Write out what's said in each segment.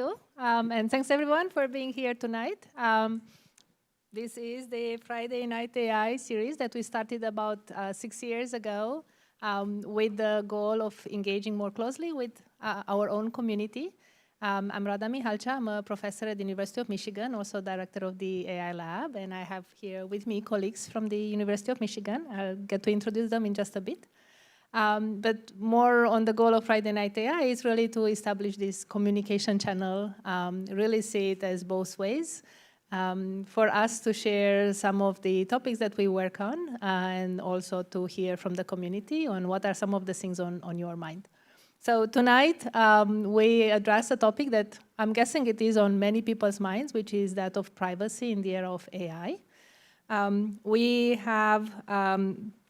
And thanks everyone for being here tonight. This is the Friday Night AI series that we started about 6 years ago with the goal of engaging more closely with our own community. I'm Rada Mihalcea. I'm a professor at the University of Michigan, also director of the AI lab, and I have here with me colleagues from the University of Michigan. I'll get to introduce them in just a bit. But more on the goal of Friday Night AI is really to establish this communication channel, really see it as both ways, for us to share some of the topics that we work on, and also to hear from the community on what are some of the things on your mind. So tonight, we address a topic that I'm guessing it is on many people's minds, which is that of privacy in the era of AI. We have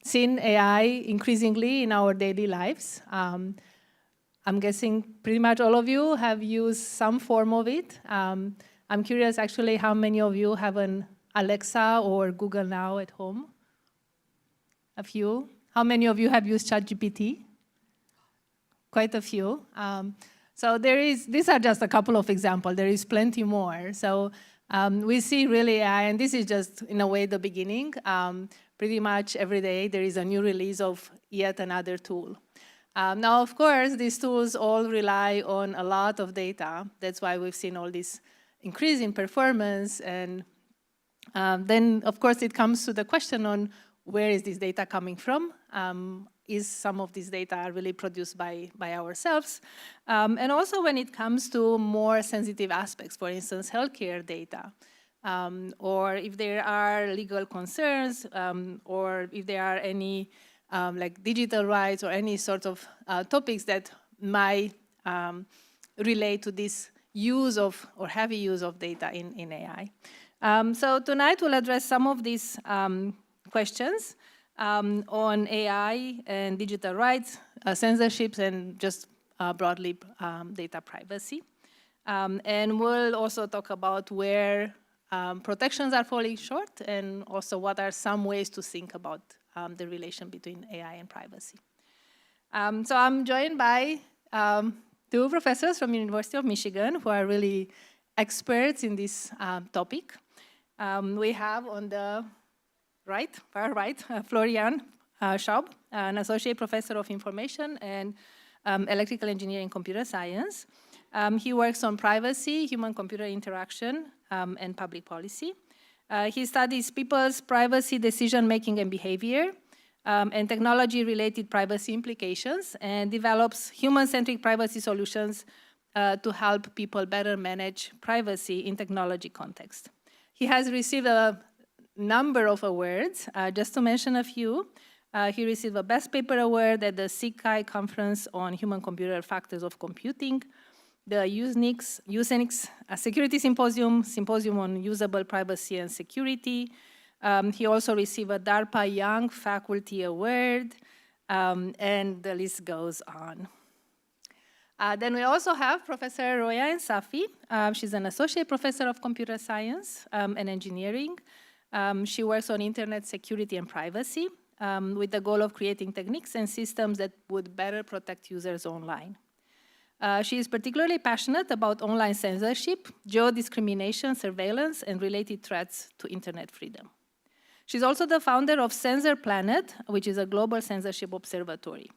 seen AI increasingly in our daily lives. I'm guessing pretty much all of you have used some form of it. I'm curious actually how many of you have an Alexa or Google Now at home? A few. How many of you have used ChatGPT? Quite a few. So these are just a couple of examples. There is plenty more. So we see really AI, and this is just in a way the beginning. Pretty much every day there is a new release of yet another tool. Now, of course, these tools all rely on a lot of data. That's why we've seen all this increase in performance. And then, of course, it comes to the question on where is this data coming from? Is some of this data really produced by ourselves? And also when it comes to more sensitive aspects, for instance, healthcare data. Or if there are legal concerns, or if there are any like digital rights or any sort of topics that might relate to this use of or heavy use of data in AI. So tonight we'll address some of these questions on AI and digital rights, censorships, and just broadly data privacy. And we'll also talk about where protections are falling short, and also what are some ways to think about the relation between AI and privacy. So I'm joined by two professors from the University of Michigan who are really experts in this topic. We have on the right, far right, Florian Schaub, an associate professor of information and electrical engineering and computer science. He works on privacy, human-computer interaction, and public policy. He studies people's privacy, decision-making, and behavior, and technology-related privacy implications, and develops human-centric privacy solutions to help people better manage privacy in technology context. He has received a number of awards. Just to mention a few, he received a Best Paper Award at the SIGCHI Conference on Human-Computer Factors of Computing, the Usenix Security Symposium on Usable Privacy and Security. He also received a DARPA Young Faculty Award, and the list goes on. Then we also have Professor Roya Safi. She's an associate professor of computer science and engineering. She works on internet security and privacy with the goal of creating techniques and systems that would better protect users online. She is particularly passionate about online censorship, geo-discrimination, surveillance, and related threats to internet freedom. She's also the founder of Censor Planet, which is a global censorship observatory.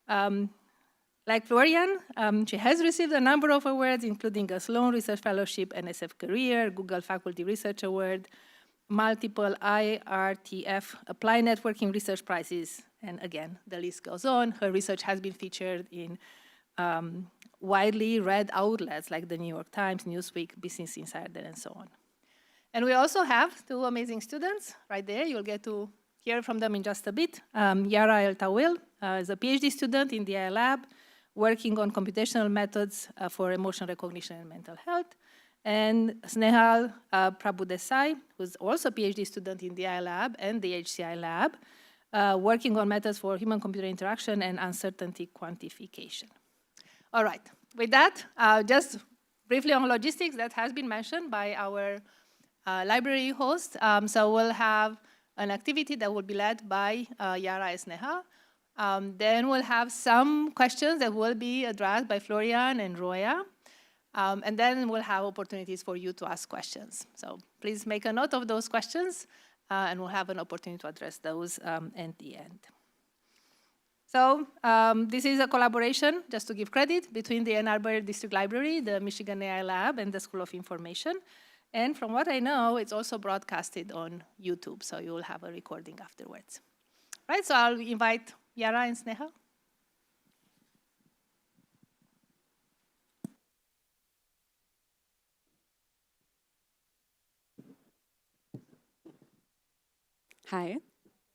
Like Florian, she has received a number of awards, including a Sloan Research Fellowship, NSF Career, Google Faculty Research Award, multiple IRTF Applied Networking Research Prizes, and again, the list goes on. Her research has been featured in widely read outlets like the New York Times, Newsweek, Business Insider, and so on. And we also have two amazing students right there. You'll get to hear from them in just a bit. Yara El Tawil is a PhD student in the AI lab, working on computational methods for emotion recognition and mental health. And Snehal Prabhudesai, who's also a PhD student in the AI lab and the HCI lab, working on methods for human-computer interaction and uncertainty quantification. All right, with that, just briefly on logistics that has been mentioned by our library host. So we'll have an activity that will be led by Yara and Snehal. Then we'll have some questions that will be addressed by Florian and Roya. And then we'll have opportunities for you to ask questions. So please make a note of those questions, and we'll have an opportunity to address those at the end. So this is a collaboration, just to give credit, between the Ann Arbor District Library, the Michigan AI Lab, and the School of Information. And from what I know, it's also broadcasted on YouTube, so you will have a recording afterwards. Right, so I'll invite Yara and Sneha. Hi,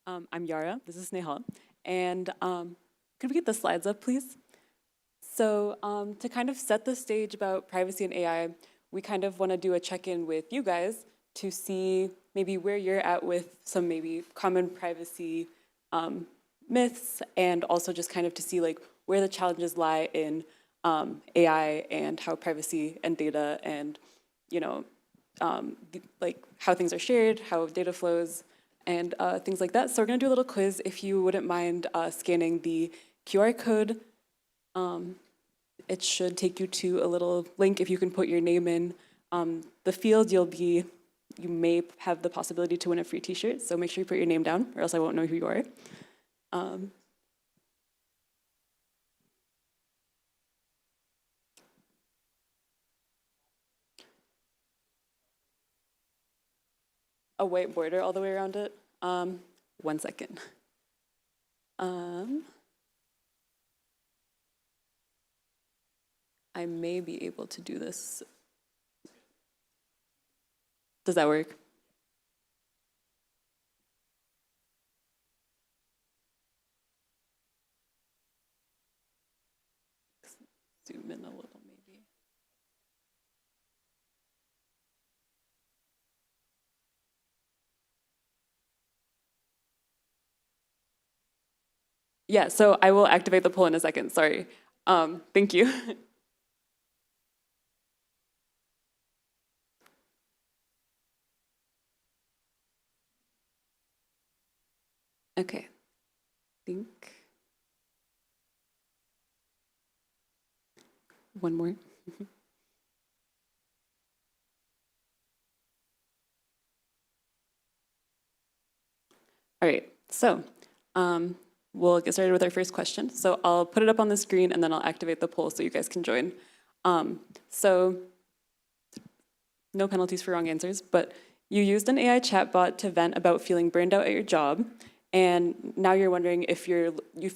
I'm Yara. This is Sneha. And could we get the slides up, please? So to kind of set the stage about privacy and AI, we kind of want to do a check-in with you guys to see maybe where you're at with some maybe common privacy myths, and also just kind of to see like where the challenges lie in AI and how privacy and data and, you know, like how things are shared, how data flows, and things like that. So we're gonna do a little quiz. If you wouldn't mind scanning the QR code, it should take you to a little link if you can put your name in. The field you may have the possibility to win a free t-shirt, so make sure you put your name down or else I won't know who you are. A white border all the way around it. 1 second. I may be able to do this. Does that work? Zoom in a little, maybe. Yeah, so I will activate the poll in a second, sorry. Thank you. Okay, think. One more. All right, so we'll get started with our first question. So I'll put it up on the screen and then I'll activate the poll so you guys can join. So no penalties for wrong answers, but you used an AI chatbot to vent about feeling burned out at your job, and now you're wondering if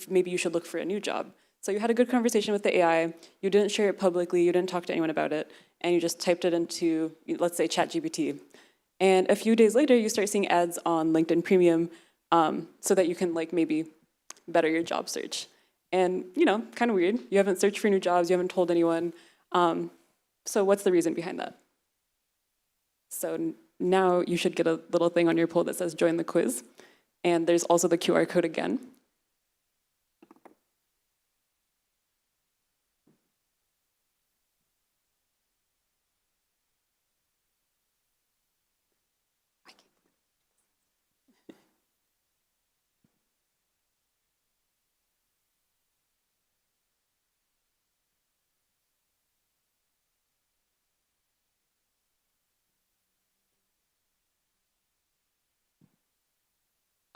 maybe you should look for a new job. So you had a good conversation with the AI, you didn't share it publicly, you didn't talk to anyone about it, and you just typed it into, let's say, ChatGPT. And a few days later, you start seeing ads on LinkedIn Premium so that you can like maybe better your job search. And kind of weird, you haven't searched for new jobs, you haven't told anyone. So what's the reason behind that? So now you should get a little thing on your poll that says join the quiz. And there's also the QR code again.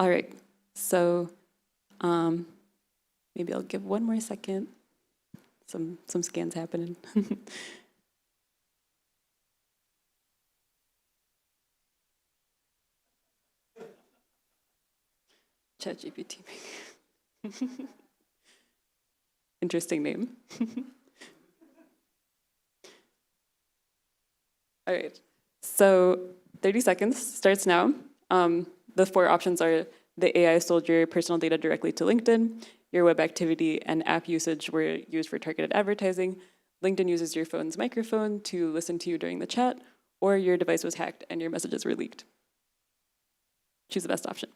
All right, so maybe I'll give one more second. Some scans happening. ChatGPT. Interesting name. All right, so 30 seconds starts now. The 4 options are the AI sold your personal data directly to LinkedIn, your web activity and app usage were used for targeted advertising, LinkedIn uses your phone's microphone to listen to you during the chat, or your device was hacked and your messages were leaked. Choose the best option.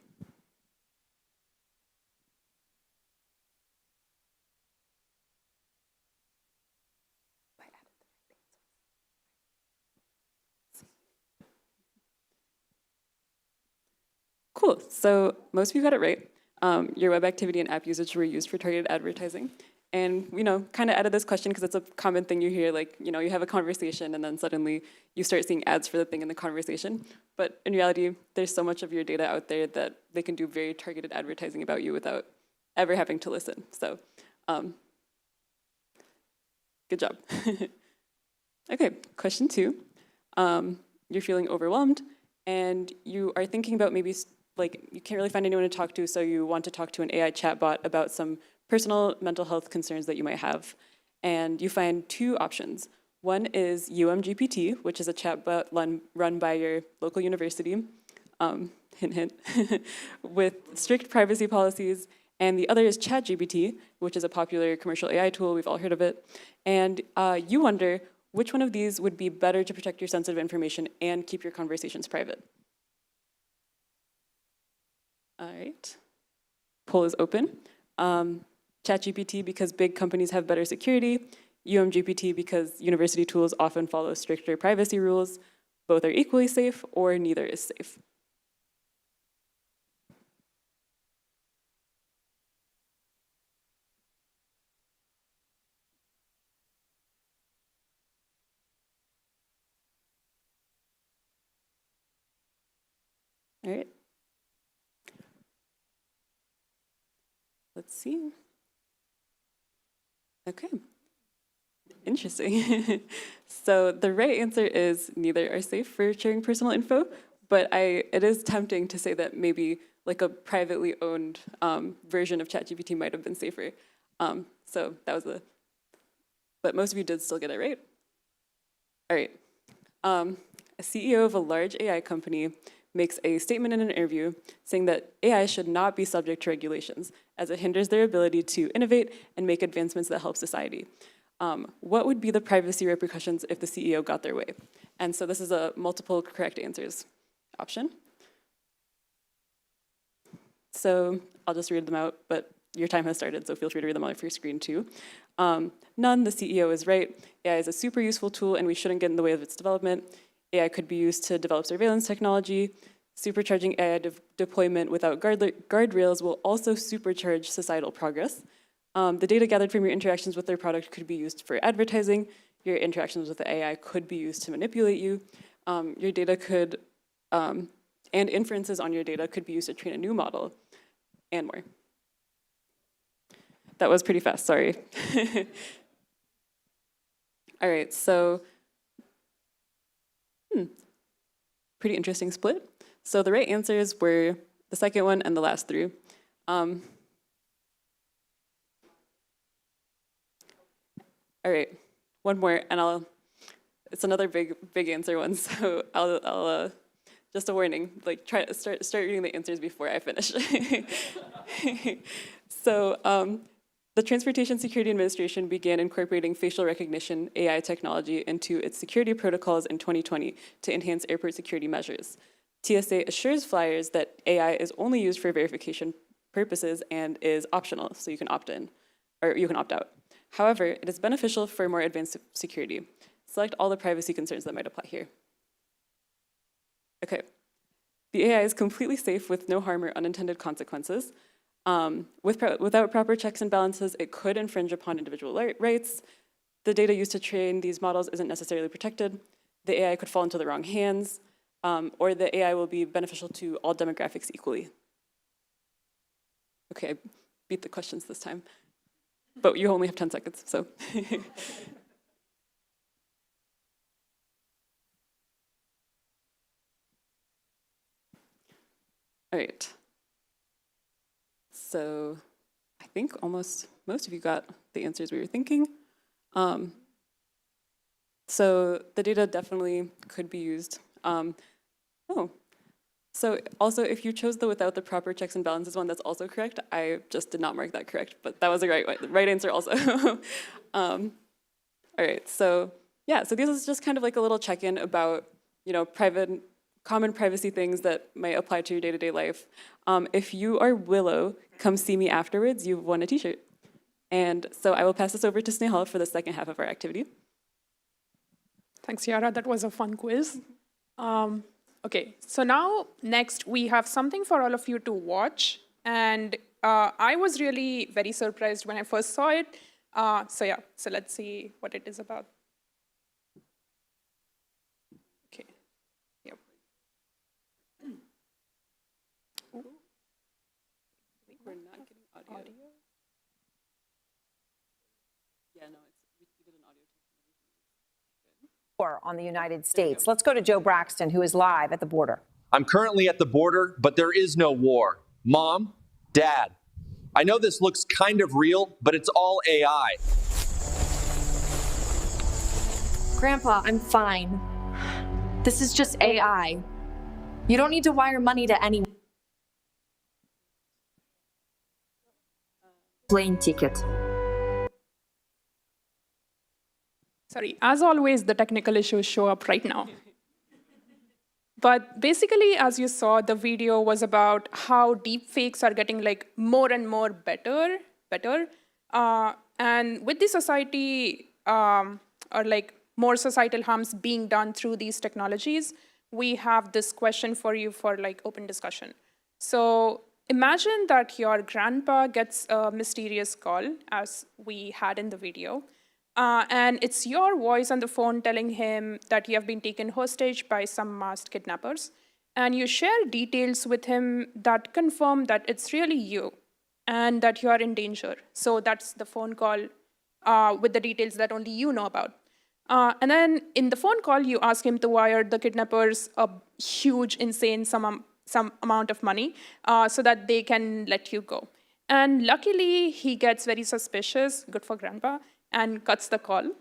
Cool, so most of you got it right. Your web activity and app usage were used for targeted advertising. And, kind of added this question because it's a common thing you hear, like, you have a conversation and then suddenly you start seeing ads for the thing in the conversation. But in reality, there's so much of your data out there that they can do very targeted advertising about you without ever having to listen. So, good job. Okay, question 2. You're feeling overwhelmed and you are thinking about maybe like you can't really find anyone to talk to, so you want to talk to an AI chatbot about some personal mental health concerns that you might have. And you find 2 options. One is UMGPT, which is a chatbot run by your local university, hint, hint, with strict privacy policies. And the other is ChatGPT, which is a popular commercial AI tool. We've all heard of it. And you wonder which one of these would be better to protect your sensitive information and keep your conversations private. All right. Poll is open. ChatGPT because big companies have better security. UMGPT because university tools often follow stricter privacy rules. Both are equally safe, or neither is safe. All right. Let's see. Okay. Interesting. So the right answer is neither are safe for sharing personal info, but it is tempting to say that maybe like a privately owned version of ChatGPT might have been safer. So that was but most of you did still get it right. All right. A CEO of a large AI company makes a statement in an interview saying that AI should not be subject to regulations as it hinders their ability to innovate and make advancements that help society. What would be the privacy repercussions if the CEO got their way? And so this is a multiple correct answers option. So I'll just read them out, but your time has started, so feel free to read them on your screen too. None, the CEO is right. AI is a super useful tool and we shouldn't get in the way of its development. AI could be used to develop surveillance technology. Supercharging AI deployment without guardrails will also supercharge societal progress. The data gathered from your interactions with their product could be used for advertising. Your interactions with the AI could be used to manipulate you. Your data could, and inferences on your data could be used to train a new model, and more. That was pretty fast, sorry. All right, so, pretty interesting split. So the right answers were the second one and the last 3. All right, one more, and it's another big answer one, so I'll just a warning, like start reading the answers before I finish. So the Transportation Security Administration began incorporating facial recognition AI technology into its security protocols in 2020 to enhance airport security measures. TSA assures flyers that AI is only used for verification purposes and is optional, so you can opt in, or you can opt out. However, it is beneficial for more advanced security. Select all the privacy concerns that might apply here. Okay, the AI is completely safe with no harm or unintended consequences. Without proper checks and balances, it could infringe upon individual rights. The data used to train these models isn't necessarily protected. The AI could fall into the wrong hands, or the AI will be beneficial to all demographics equally. Okay, I beat the questions this time, but you only have 10 seconds, so. All right. So I think most of you got the answers we were thinking. So the data definitely could be used. So also if you chose the without the proper checks and balances one, that's also correct. I just did not mark that correct, but that was the right answer also. All right, so yeah, so this is just kind of like a little check-in about, common privacy things that might apply to your day-to-day life. If you are Willow, come see me afterwards. You've won a t-shirt. And so I will pass this over to Snehal for the second half of our activity. Thanks, Yara. That was a fun quiz. Okay, so now next we have something for all of you to watch. And I was really very surprised when I first saw it. So let's see what it is about. Okay. Yep. We're not getting audio. Yeah, no, we did an audio test. On the United States. Let's go to Joe Braxton, who is live at the border. I'm currently at the border, but there is no war. Mom, Dad, I know this looks kind of real, but it's all AI. Grandpa, I'm fine. This is just AI. You don't need to wire money to anyone. Plane ticket. Sorry, as always, the technical issues show up right now. But basically, as you saw, the video was about how deepfakes are getting like more and more better. And with the society, or like more societal harms being done through these technologies, we have this question for you for like open discussion. So imagine that your grandpa gets a mysterious call, as we had in the video. And it's your voice on the phone telling him that you have been taken hostage by some masked kidnappers. And you share details with him that confirm that it's really you and that you are in danger. So that's the phone call with the details that only you know about. And then in the phone call, you ask him to wire the kidnappers a huge, insane some amount of money so that they can let you go. And luckily, he gets very suspicious, good for grandpa, and cuts the call.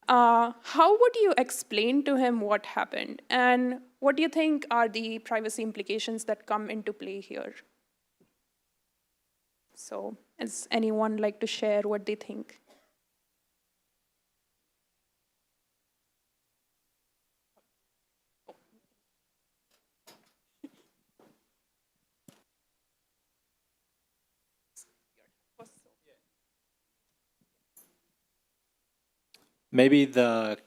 How would you explain to him what happened? And what do you think are the privacy implications that come into play here? So, does anyone like to share what they think? Maybe the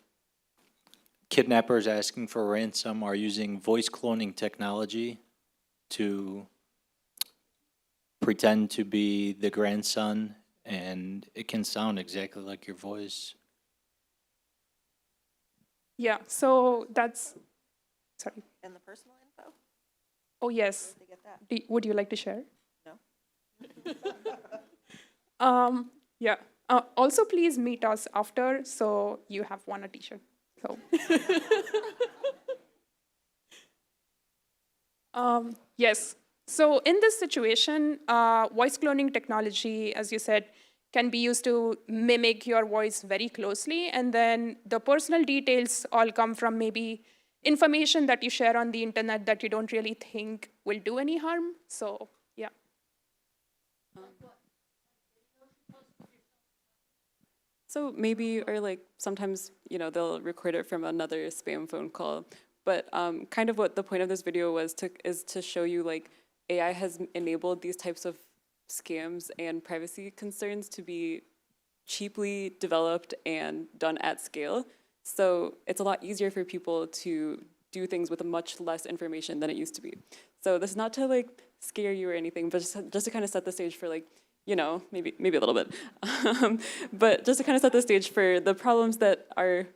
kidnappers asking for ransom are using voice cloning technology to pretend to be the grandson, and it can sound exactly like your voice. Yeah, so that's, sorry. And the personal info? Oh, yes. They get that? Would you like to share? No. Yeah. Also, please meet us after, so you have won a t-shirt. So. Yes. So in this situation, voice cloning technology, as you said, can be used to mimic your voice very closely. And then the personal details all come from maybe information that you share on the internet that you don't really think will do any harm. So, yeah. So maybe, or like sometimes, they'll record it from another spam phone call. But kind of what the point of this video was is to show you like AI has enabled these types of scams and privacy concerns to be cheaply developed and done at scale. So it's a lot easier for people to do things with much less information than it used to be. So this is not to like scare you or anything, but just to kind of set the stage for like, maybe a little bit, but just to kind of set the stage for the problems that are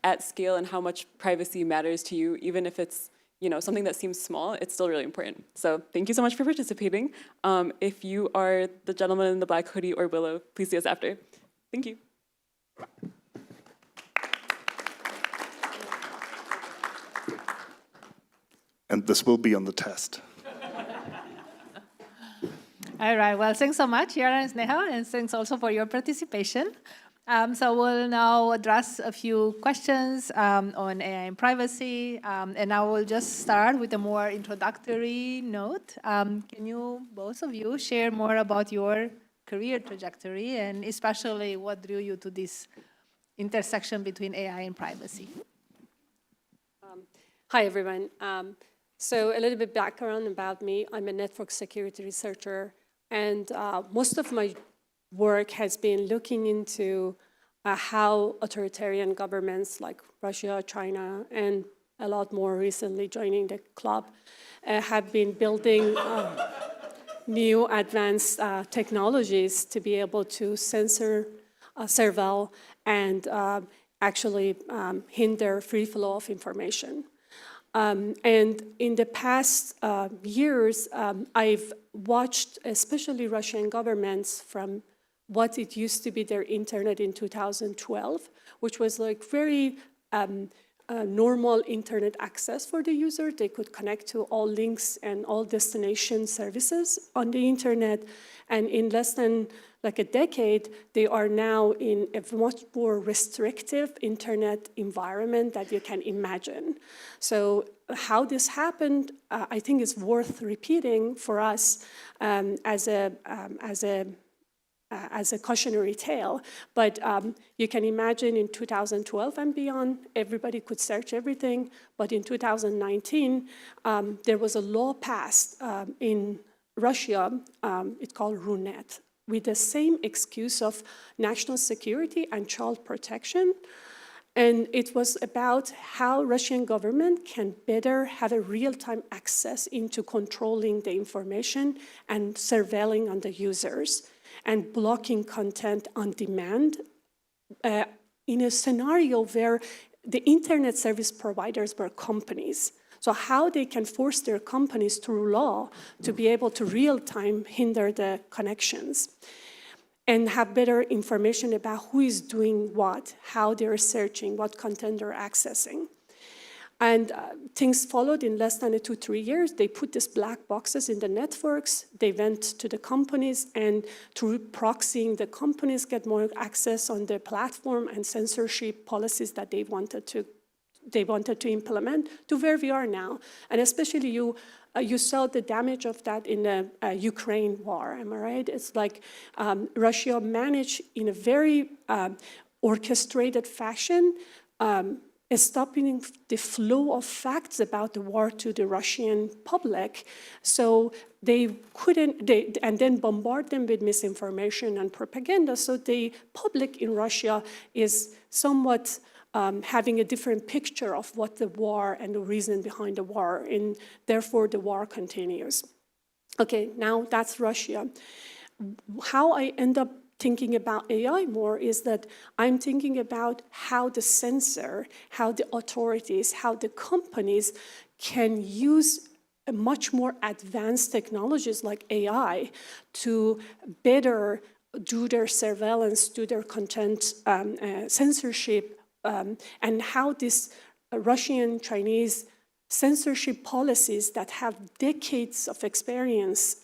at scale and how much privacy matters to you, even if it's something that seems small, it's still really important. So thank you so much for participating. If you are the gentleman in the black hoodie or Willow, please see us after. Thank you. And this will be on the test. All right, well, thanks so much, Yara and Sneha, and thanks also for your participation. So we'll now address a few questions on AI and privacy, and I will just start with a more introductory note. Can you, both of you, share more about your career trajectory, and especially what drew you to this intersection between AI and privacy? Hi, everyone. So a little bit background about me. I'm a network security researcher, and most of my work has been looking into how authoritarian governments like Russia, China, and a lot more recently joining the club have been building new advanced technologies to be able to censor surveil and actually hinder free flow of information. And in the past years, I've watched especially Russian governments from what it used to be their internet in 2012, which was like very normal internet access for the user. They could connect to all links and all destination services on the internet. And in less than like a decade, they are now in a much more restrictive internet environment that you can imagine. So how this happened, I think is worth repeating for us as a cautionary tale, but you can imagine in 2012 and beyond, everybody could search everything, but in 2019, there was a law passed in Russia, it's called RUNET, with the same excuse of national security and child protection. And it was about how Russian government can better have a real-time access into controlling the information and surveilling on the users and blocking content on demand in a scenario where the internet service providers were companies. So how they can force their companies through law to be able to real-time hinder the connections and have better information about who is doing what, how they're searching, what content they're accessing. And things followed in less than 2-3 years. They put these black boxes in the networks. They went to the companies, and through proxying, the companies get more access on the platform and censorship policies that they wanted to implement to where we are now. And especially you saw the damage of that in the Ukraine war, am I right? It's like Russia managed in a very orchestrated fashion stopping the flow of facts about the war to the Russian public. So they couldn't, and then bombard them with misinformation and propaganda. So the public in Russia is somewhat having a different picture of what the war and the reason behind the war, and therefore the war continues. Okay, now that's Russia. How I end up thinking about AI more is that I'm thinking about how the censor, how the authorities, how the companies can use much more advanced technologies like AI to better do their surveillance, do their content censorship, and how this Russian, Chinese censorship policies that have decades of experience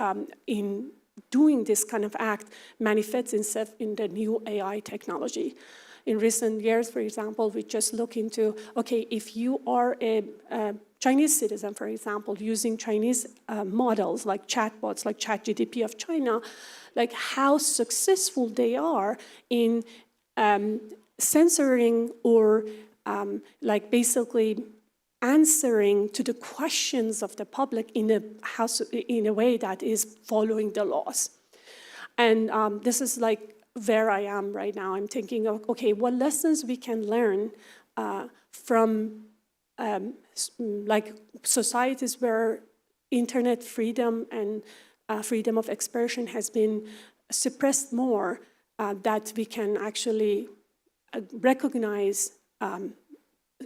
in doing this kind of act manifests itself in the new AI technology. In recent years, for example, we just look into, okay, if you are a Chinese citizen, for example, using Chinese models like chatbots, like ChatGPT of China, like how successful they are in censoring or like basically answering to the questions of the public in a way that is following the laws. And this is like where I am right now. I'm thinking of, okay, what lessons we can learn from like societies where internet freedom and freedom of expression has been suppressed more, that we can actually recognize a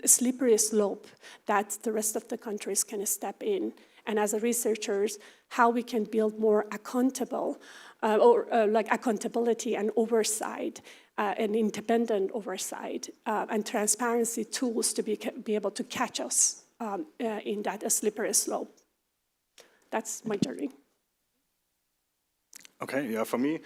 slippery slope that the rest of the countries can step in. And as a researchers, how we can build more accountable, like accountability and oversight, and independent oversight, and transparency tools to be able to catch us in that slippery slope. That's my journey. Okay, yeah, for me,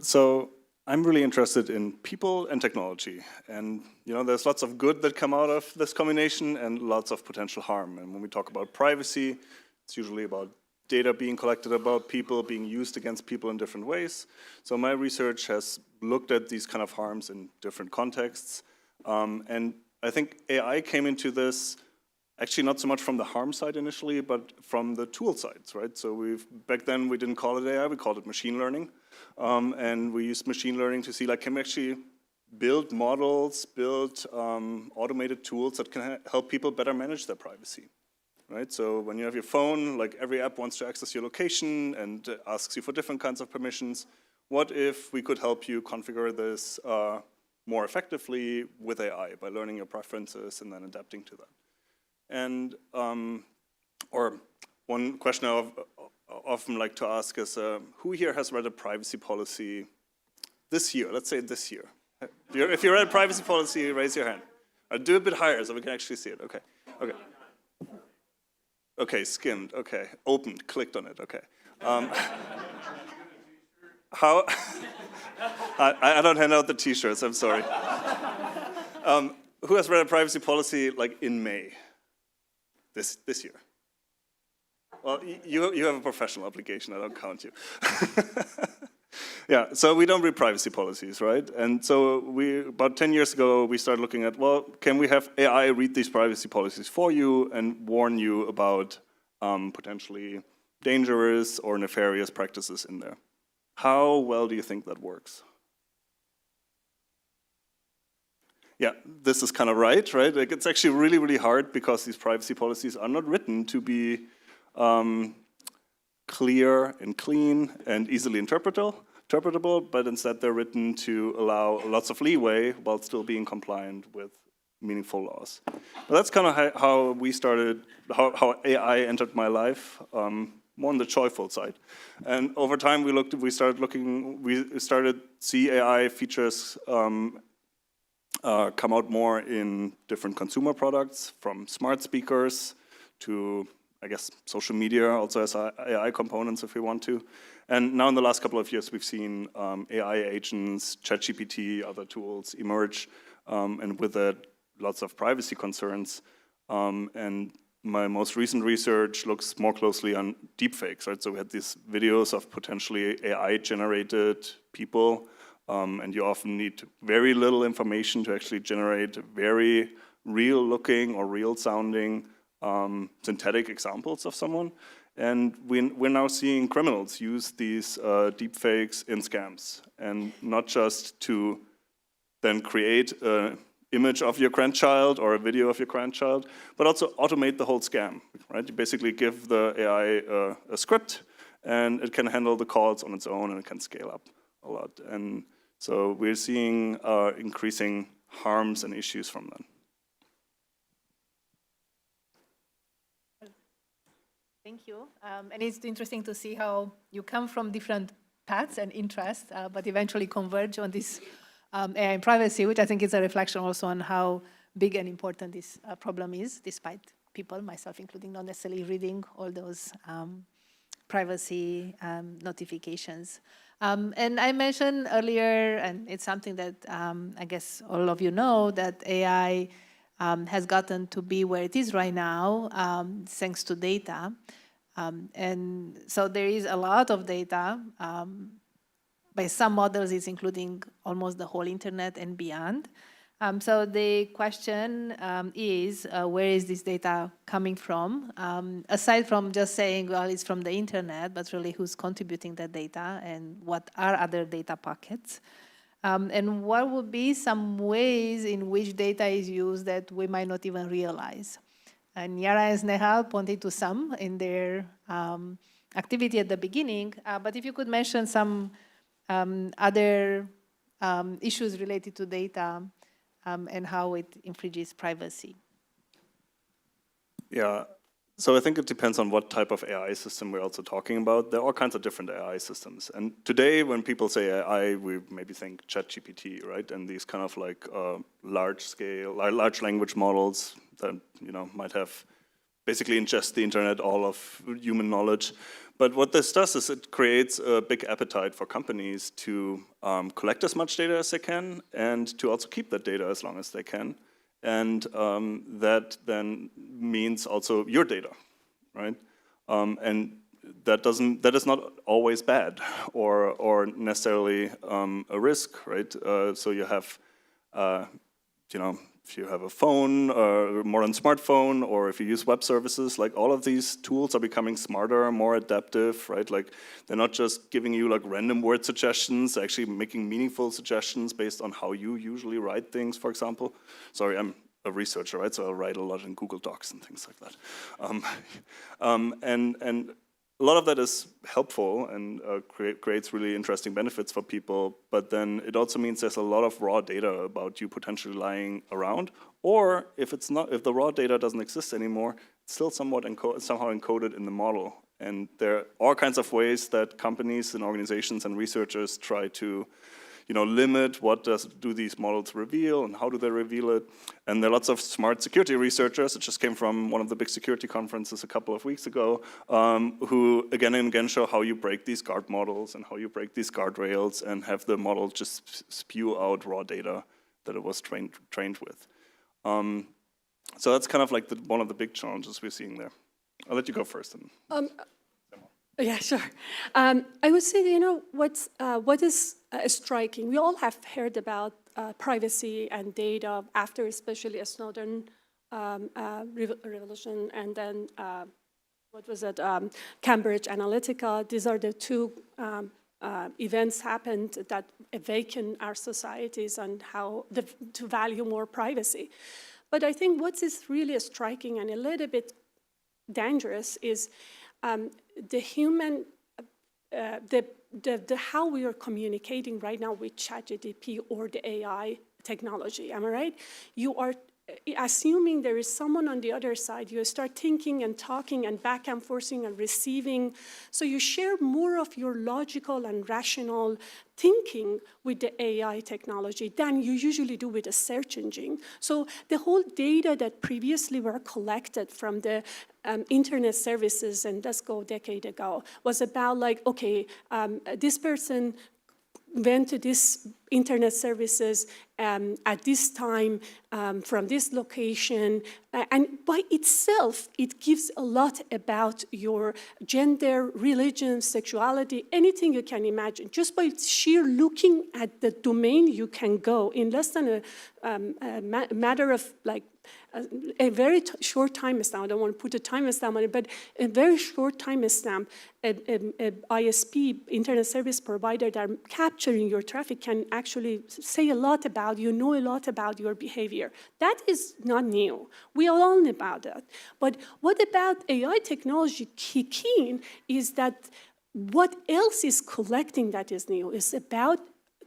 so I'm really interested in people and technology. And, you know, there's lots of good that come out of this combination and lots of potential harm. And when we talk about privacy, it's usually about data being collected about people, being used against people in different ways. So my research has looked at these kind of harms in different contexts. And I think AI came into this actually not so much from the harm side initially, but from the tool sides, right? So back then we didn't call it AI, we called it machine learning. And we used machine learning to see, like, can we actually build models, build automated tools that can help people better manage their privacy, right? So when you have your phone, like every app wants to access your location and asks you for different kinds of permissions. what if we could help you configure this more effectively with AI by learning your preferences and then adapting to that? And, or one question I often like to ask is, who here has read a privacy policy this year? Let's say this year. If you read a privacy policy, raise your hand. Do a bit higher so we can actually see it. Okay. Okay. Okay, skimmed. Okay, opened, clicked on it. Okay. How? I don't hand out the T-shirts. I'm sorry. Who has read a privacy policy like in May? This year. Well, you have a professional obligation. I don't count you. Yeah, so we don't read privacy policies, right? And so about 10 years ago, we started looking at, well, can we have AI read these privacy policies for you and warn you about potentially dangerous or nefarious practices in there? How well do you think that works? Yeah, this is kind of right? Like it's actually really, really hard because these privacy policies are not written to be clear and clean and easily interpretable, but instead they're written to allow lots of leeway while still being compliant with meaningful laws. But that's kind of how we started, how AI entered my life, more on the joyful side. And over time we started see AI features come out more in different consumer products, from smart speakers to, I guess, social media also has AI components if we want to. And now in the last couple of years, we've seen AI agents, ChatGPT, other tools emerge, and with that, lots of privacy concerns. And my most recent research looks more closely on deepfakes, right? So we had these videos of potentially AI-generated people, and you often need very little information to actually generate very real-looking or real-sounding synthetic examples of someone. And we're now seeing criminals use these deepfakes in scams, and not just to then create an image of your grandchild or a video of your grandchild, but also automate the whole scam, right? You basically give the AI a script, and it can handle the calls on its own, and it can scale up a lot. And so we're seeing increasing harms and issues from that. Thank you. And it's interesting to see how you come from different paths and interests, but eventually converge on this AI and privacy, which I think is a reflection also on how big and important this problem is, despite people, myself including, not necessarily reading all those privacy notifications. And I mentioned earlier, and it's something that I guess all of you know, that AI has gotten to be where it is right now, thanks to data. And so there is a lot of data. By some models, it's including almost the whole internet and beyond. So the question is, where is this data coming from? Aside from just saying, well, it's from the internet, but really who's contributing that data and what are other data pockets? And what would be some ways in which data is used that we might not even realize? And Yara and Snehal pointed to some in their activity at the beginning, but if you could mention some other issues related to data and how it infringes privacy. Yeah, so I think it depends on what type of AI system we're also talking about. There are all kinds of different AI systems. And today, when people say AI, we maybe think ChatGPT, right? And these kind of like large language models that might have basically ingest the internet, all of human knowledge. But what this does is it creates a big appetite for companies to collect as much data as they can and to also keep that data as long as they can. And that then means also your data, right? And that is not always bad or necessarily a risk, right? So you have, if you have a phone, a modern smartphone, or if you use web services, like all of these tools are becoming smarter, more adaptive, right? Like they're not just giving you like random word suggestions, actually making meaningful suggestions based on how you usually write things, for example. Sorry, I'm a researcher, right? So I write a lot in Google Docs and things like that. And a lot of that is helpful and creates really interesting benefits for people, but then it also means there's a lot of raw data about you potentially lying around, or if the raw data doesn't exist anymore, it's still somewhat somehow encoded in the model. And there are all kinds of ways that companies and organizations and researchers try to limit what do these models reveal and how do they reveal it. And there are lots of smart security researchers. It just came from one of the big security conferences a couple of weeks ago, who again and again show how you break these guard models and how you break these guardrails and have the model just spew out raw data that it was trained with. So that's kind of like one of the big challenges we're seeing there. I'll let you go first. Yeah, sure. I would say, what is striking? We all have heard about privacy and data after, especially a Snowden revolution, and then what was it? Cambridge Analytica. These are the two events happened that awaken our societies and how to value more privacy. But I think what is really striking and a little bit dangerous is the human, how we are communicating right now with ChatGPT or the AI technology. Am I right? You are assuming there is someone on the other side. You start thinking and talking and back and forthing and receiving. So you share more of your logical and rational thinking with the AI technology than you usually do with a search engine. So the whole data that previously were collected from the internet services, and let's go a decade ago, was about like, okay, this person went to this internet services at this time from this location, and by itself, it gives a lot about your gender, religion, sexuality, anything you can imagine. Just by sheer looking at the domain, you can go in less than a matter of like a very short time stamp. I don't want to put a time stamp on it, but a very short time stamp, a ISP, internet service provider that are capturing your traffic can actually say a lot about you, know a lot about your behavior. That is not new. We all know about that. But what about AI technology kicking is that what else is collecting that is new is about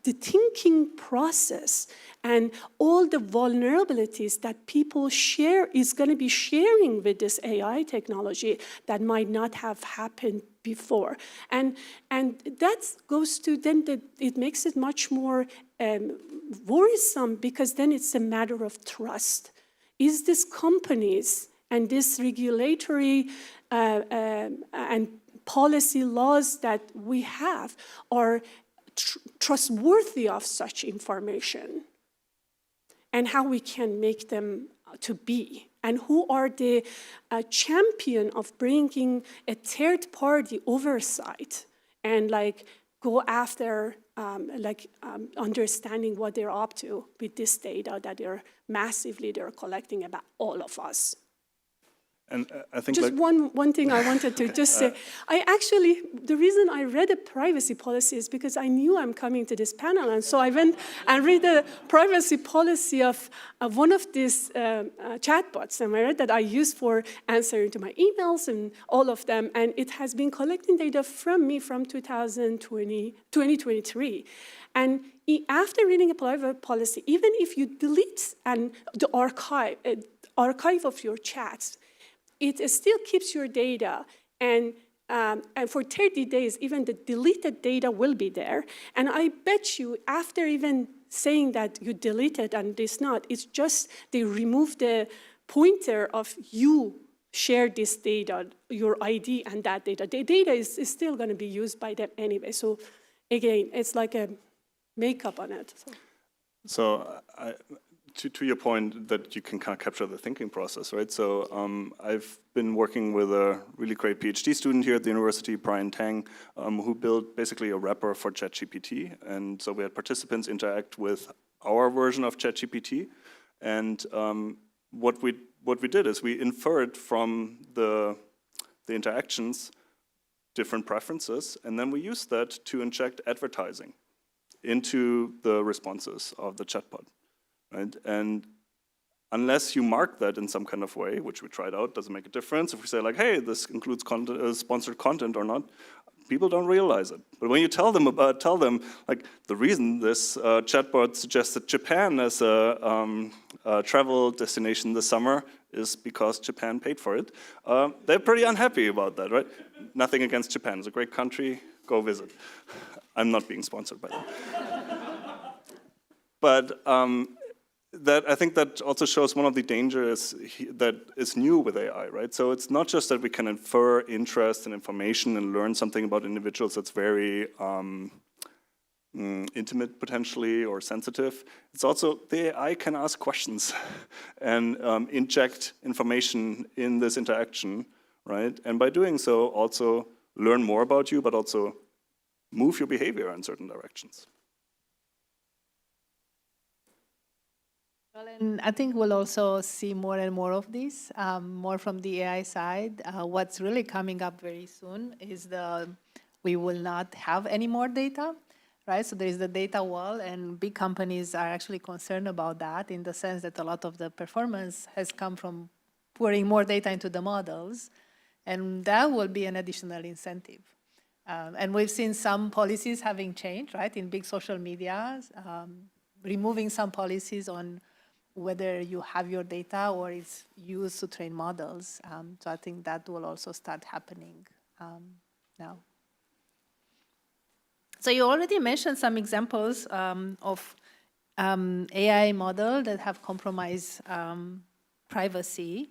the thinking process and all the vulnerabilities that people share is going to be sharing with this AI technology that might not have happened before. And that goes to then it makes it much more worrisome, because then it's a matter of trust. Is this companies and this regulatory and policy laws that we have are trustworthy of such information, and how we can make them to be, and who are the champion of bringing a third-party oversight and like go after understanding what they're up to with this data that they're collecting about all of us. And I think just one thing I wanted to just say. The reason I read a privacy policy is because I knew I'm coming to this panel, and so I went and read the privacy policy of one of these chatbots, and I read that I use for answering to my emails and all of them, and it has been collecting data from me from 2023. And after reading a private policy, even if you delete the archive of your chats, it still keeps your data, and for 30 days, even the deleted data will be there. And I bet you, after even saying that you deleted and it's not, it's just they remove the pointer of you share this data, your ID and that data. The data is still going to be used by them anyway. So again, it's like a makeup on it. So to your point that you can kind of capture the thinking process, right? So I've been working with a really great PhD student here at the university, Brian Tang, who built basically a wrapper for ChatGPT. And so we had participants interact with our version of ChatGPT. And what we did is we inferred from the interactions different preferences, and then we used that to inject advertising into the responses of the chatbot. Right? And unless you mark that in some kind of way, which we tried out, doesn't make a difference. If we say like, hey, this includes sponsored content or not, people don't realize it. But when you tell them like the reason this chatbot suggested Japan as a travel destination this summer is because Japan paid for it, they're pretty unhappy about that, right? Nothing against Japan, it's a great country, go visit. I'm not being sponsored by them. But I think that also shows one of the dangers that is new with AI, right? So it's not just that we can infer interest and information and learn something about individuals that's very intimate potentially or sensitive. It's also the AI can ask questions and inject information in this interaction, right? And by doing so, also learn more about you, but also move your behavior in certain directions. Well, and I think we'll also see more and more of this, more from the AI side. What's really coming up very soon is we will not have any more data, right? So there is the data wall, and big companies are actually concerned about that in the sense that a lot of the performance has come from pouring more data into the models, and that will be an additional incentive. And we've seen some policies having changed, right, in big social media, removing some policies on whether you have your data or it's used to train models. So I think that will also start happening now. So you already mentioned some examples of AI model that have compromised privacy.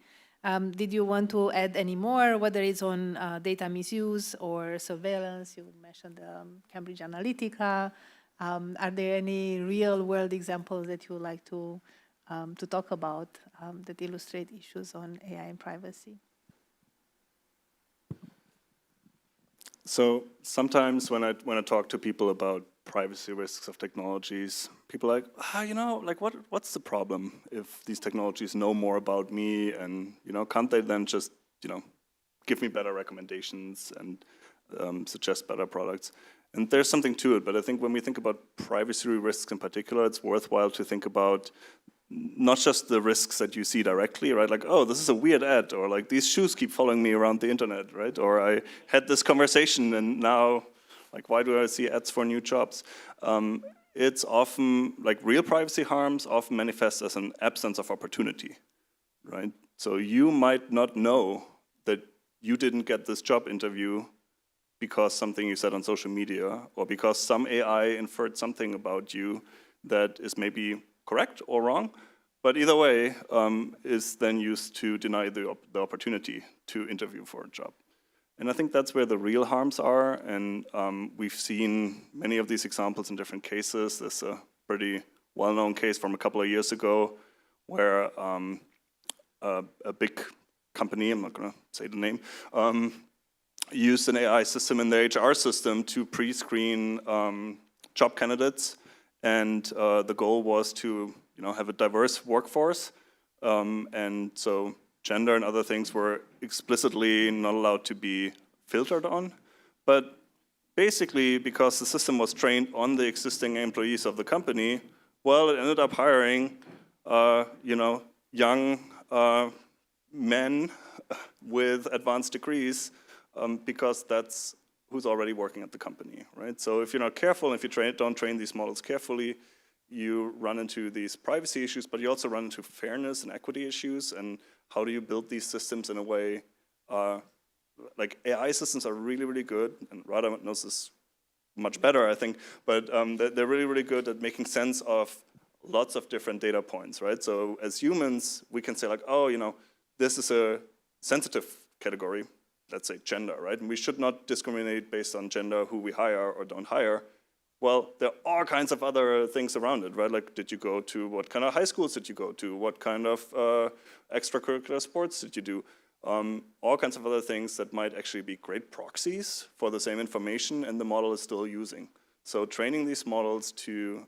Did you want to add any more, whether it's on data misuse or surveillance? You mentioned Cambridge Analytica. Are there any real-world examples that you would like to talk about that illustrate issues on AI and privacy? So sometimes when I talk to people about privacy risks of technologies, people are like, you know, like what's the problem if these technologies know more about me, and can't they then just give me better recommendations and suggest better products? And there's something to it, but I think when we think about privacy risks in particular, it's worthwhile to think about not just the risks that you see directly, right? Like, oh, this is a weird ad, or like these shoes keep following me around the internet, right? Or I had this conversation and now, like, why do I see ads for new jobs? It's often, like, real privacy harms often manifest as an absence of opportunity, right? So you might not know that you didn't get this job interview because something you said on social media, or because some AI inferred something about you that is maybe correct or wrong, but either way is then used to deny the opportunity to interview for a job. And I think that's where the real harms are, and we've seen many of these examples in different cases. There's a pretty well-known case from a couple of years ago where a big company, I'm not going to say the name, used an AI system in their HR system to pre-screen job candidates. And the goal was to have a diverse workforce. And so gender and other things were explicitly not allowed to be filtered on. But basically, because the system was trained on the existing employees of the company, well, it ended up hiring young men with advanced degrees because that's who's already working at the company, right? So if you're not careful, if you don't train these models carefully, you run into these privacy issues, but you also run into fairness and equity issues, and how do you build these systems in a way, like AI systems are really, really good, and Rada knows this much better, I think, but they're really, really good at making sense of lots of different data points, right? So as humans, we can say like, oh, this is a sensitive category, let's say gender, right? And we should not discriminate based on gender, who we hire or don't hire. Well, there are all kinds of other things around it, right? Like, did you go to, what kind of high schools did you go to? What kind of extracurricular sports did you do? All kinds of other things that might actually be great proxies for the same information, and the model is still using. So training these models to,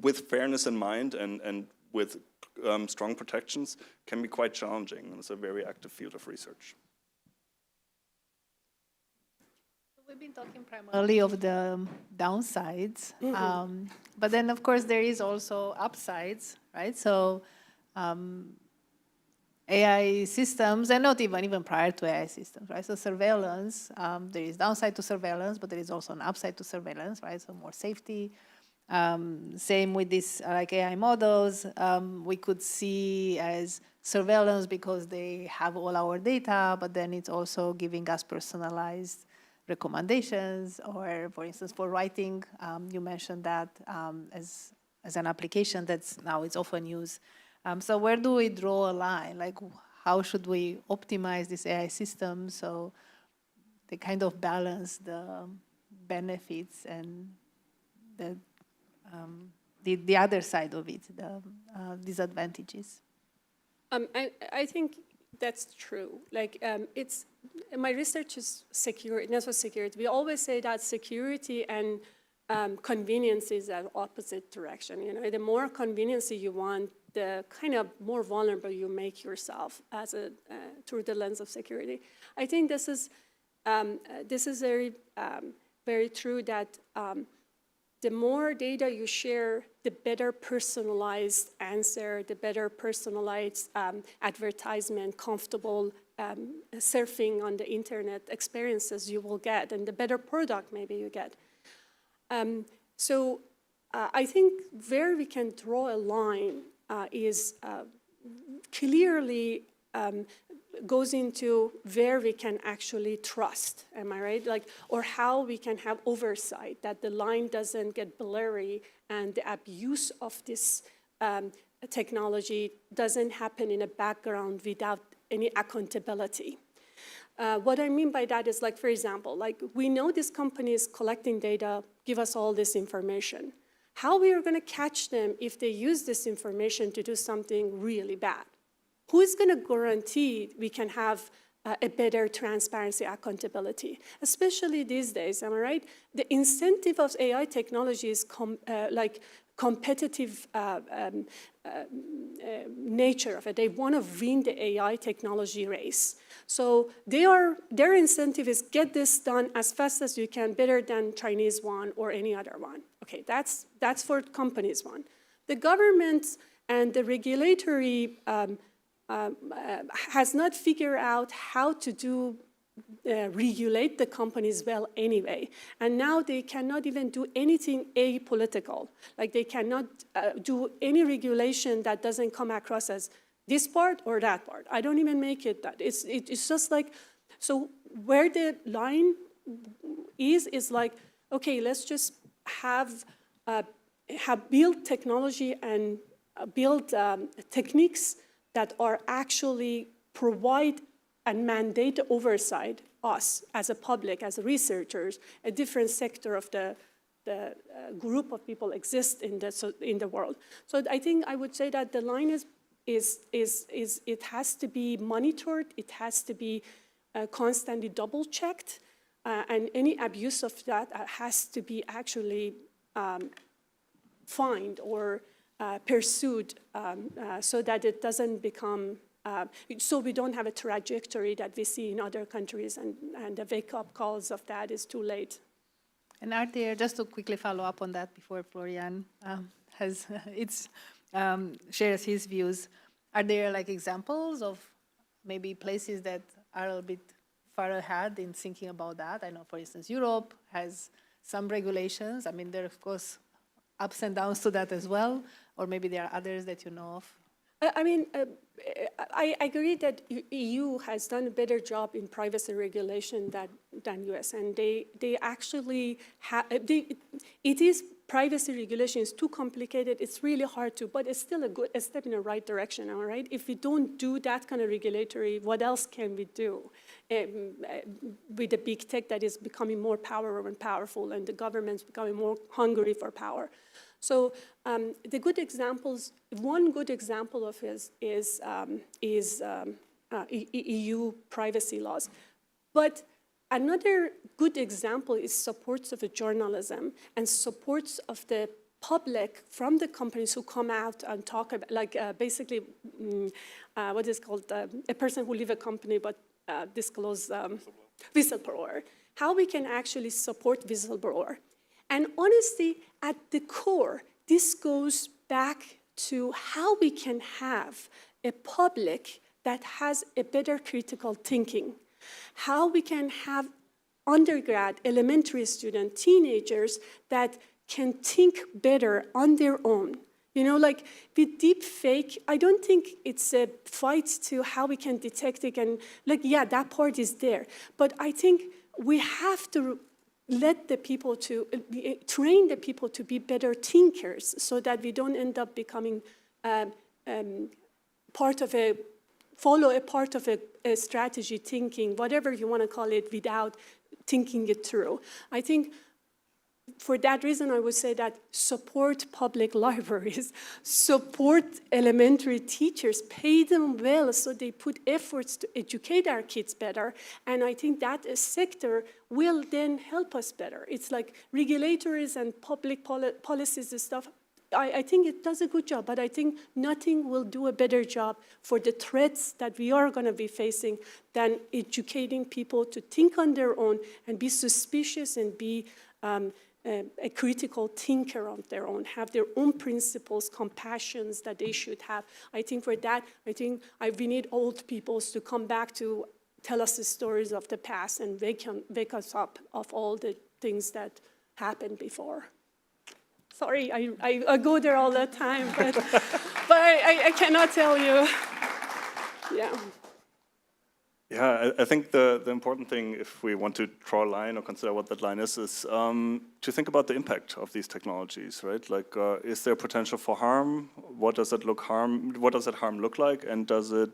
with fairness in mind and with strong protections can be quite challenging, and it's a very active field of research. We've been talking primarily of the downsides, but then of course there is also upsides, right? So AI systems, and not even prior to AI systems, right? So surveillance, there is downside to surveillance, but there is also an upside to surveillance, right? So more safety. Same with these like AI models, we could see as surveillance because they have all our data, but then it's also giving us personalized recommendations, or for instance, for writing, you mentioned that as an application that's now it's often used. So where do we draw a line? Like, how should we optimize these AI systems so they kind of balance the benefits and the other side of it, the disadvantages? I think that's true. Like, it's my research is security, network security. We always say that security and convenience is an opposite direction. You know, the more convenience you want, the kind of more vulnerable you make yourself as a through the lens of security. I think this is very very true that the more data you share, the better personalized answer, the better personalized advertisement, comfortable surfing on the internet experiences you will get, and the better product maybe you get. So I think where we can draw a line is clearly goes into where we can actually trust, am I right? Like, or how we can have oversight, that the line doesn't get blurry and the abuse of this technology doesn't happen in a background without any accountability. What I mean by that is, like, for example, like, we know this company is collecting data, give us all this information. How we are going to catch them if they use this information to do something really bad? Who is going to guarantee we can have a better transparency, accountability? Especially these days, am I right? The incentive of AI technology is like competitive nature of it. They want to win the AI technology race. So their incentive is get this done as fast as you can, better than Chinese one or any other one. Okay, that's for companies one. The government and the regulatory has not figured out how to regulate the companies well anyway. And now they cannot even do anything apolitical. Like, they cannot do any regulation that doesn't come across as this part or that part. I don't even make it that. It's just like, so where the line is like, okay, let's just have built technology and build techniques that are actually provide and mandate oversight us as a public, as researchers, a different sector of the group of people exist in the world. So I think I would say that the line is it has to be monitored, it has to be constantly double checked, and any abuse of that has to be actually fined or pursued so that it doesn't become, so we don't have a trajectory that we see in other countries, and the wake-up calls of that is too late. And are there, just to quickly follow up on that before Florian shares his views, are there like examples of maybe places that are a bit far ahead in thinking about that? I know, for instance, Europe has some regulations. I mean, there are, of course, ups and downs to that as well, or maybe there are others that you know of. I mean, I agree that EU has done a better job in privacy regulation than US, and they actually have, it is, privacy regulation is too complicated, it's really hard to, but it's still a step in the right direction, all right? If we don't do that kind of regulatory, what else can we do with the big tech that is becoming more powerful and the government's becoming more hungry for power? So the good examples, one good example of this is EU privacy laws. But another good example is supports of journalism and supports of the public from the companies who come out and talk about, like basically, what is called a person who leave a company but disclose whistleblower. How we can actually support whistleblower. And honestly, at the core, this goes back to how we can have a public that has a better critical thinking, how we can have undergrad, elementary student, teenagers that can think better on their own. You know, like with deep fake, I don't think it's a fight to how we can detect it and like, yeah, that part is there. But I think we have to let the people train the people to be better thinkers so that we don't end up becoming part of a strategy thinking, whatever you want to call it, without thinking it through. I think for that reason, I would say that support public libraries, support elementary teachers, pay them well so they put efforts to educate our kids better. And I think that a sector will then help us better. It's like regulators and public policies and stuff. I think it does a good job, but I think nothing will do a better job for the threats that we are going to be facing than educating people to think on their own and be suspicious and be a critical thinker on their own, have their own principles, compassions that they should have. I think for that, we need old peoples to come back to tell us the stories of the past and wake us up of all the things that happened before. Sorry, I go there all the time, but I cannot tell you. Yeah. Yeah, I think the important thing, if we want to draw a line or consider what that line is to think about the impact of these technologies, right? Like, is there potential for harm? What does that harm look like? And to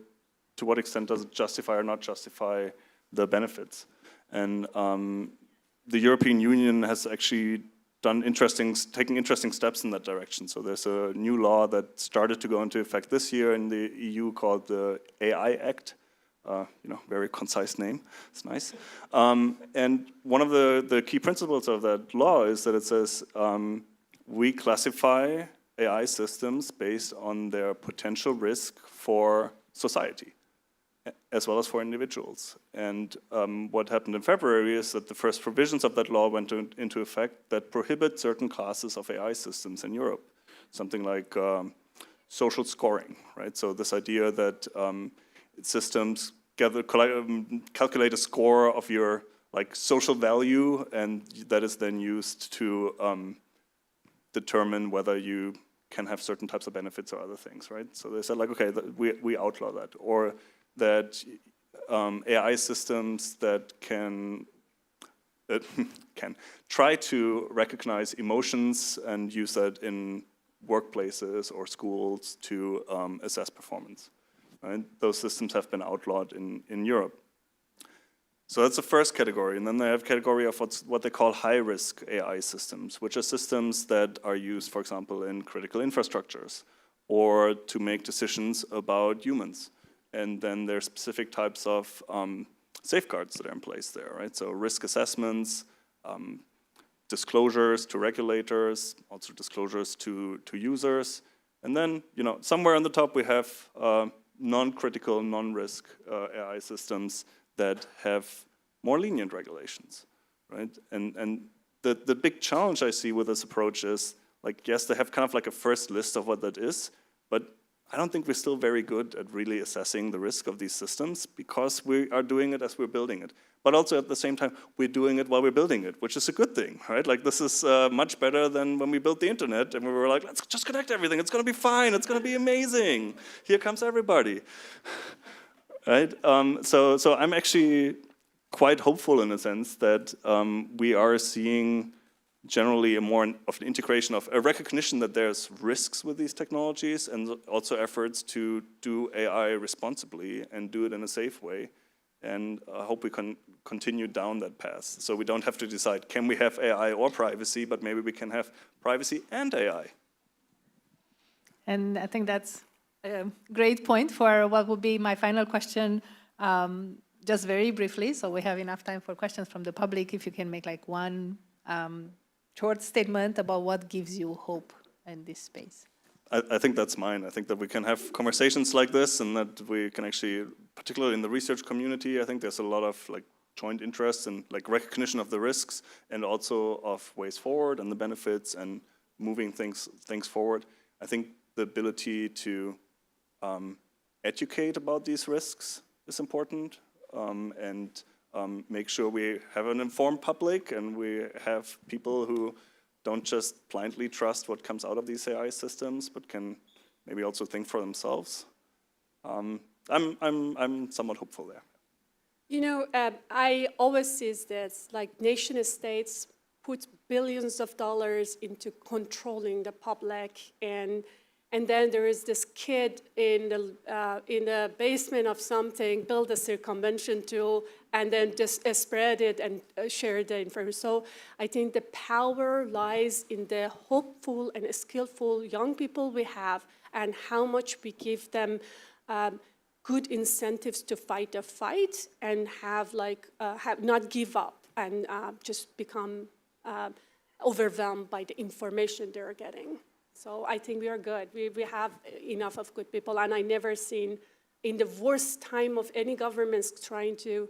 what extent does it justify or not justify the benefits? And the European Union has actually taking interesting steps in that direction. So there's a new law that started to go into effect this year in the EU called the AI Act. Very concise name, it's nice. And one of the key principles of that law is that it says we classify AI systems based on their potential risk for society, as well as for individuals. And what happened in February is that the first provisions of that law went into effect that prohibit certain classes of AI systems in Europe. Something like social scoring, right? So this idea that systems calculate a score of your social value, and that is then used to determine whether you can have certain types of benefits or other things, right? So they said okay, we outlaw that, or that AI systems that can try to recognize emotions and use that in workplaces or schools to assess performance. Right? Those systems have been outlawed in Europe. So that's the first category. And then they have a category of what they call high-risk AI systems, which are systems that are used, for example, in critical infrastructures or to make decisions about humans. And then there are specific types of safeguards that are in place there, right? So risk assessments, disclosures to regulators, also disclosures to users. And then, somewhere on the top we have non-critical, non-risk AI systems that have more lenient regulations, right? And the big challenge I see with this approach is, yes, they have kind of a first list of what that is, but I don't think we're still very good at really assessing the risk of these systems because we are doing it as we're building it. But also at the same time, we're doing it while we're building it, which is a good thing, right? This is much better than when we built the internet and we were like, let's just connect everything. It's going to be fine. It's going to be amazing. Here comes everybody, right? So I'm actually quite hopeful in a sense that we are seeing generally a more of an integration of a recognition that there's risks with these technologies and also efforts to do AI responsibly and do it in a safe way. And I hope we can continue down that path. So we don't have to decide, can we have AI or privacy, but maybe we can have privacy and AI. And I think that's a great point for what would be my final question, just very briefly, so we have enough time for questions from the public. If you can make one short statement about what gives you hope in this space. I think that's mine. I think that we can have conversations like this and that we can actually, particularly in the research community, I think there's a lot of joint interest and recognition of the risks and also of ways forward and the benefits and moving things forward. I think the ability to educate about these risks is important, and make sure we have an informed public and we have people who don't just blindly trust what comes out of these AI systems, but can maybe also think for themselves. I'm somewhat hopeful there. You know, I always see this, like nation states put billions of dollars into controlling the public, and then there is this kid in the basement of something, build a circumvention tool, and then just spread it and share the information. So I think the power lies in the hopeful and skillful young people we have, and how much we give them good incentives to fight the fight and have not give up and just become overwhelmed by the information they're getting. So I think we are good. We have enough of good people, and I never seen in the worst time of any governments trying to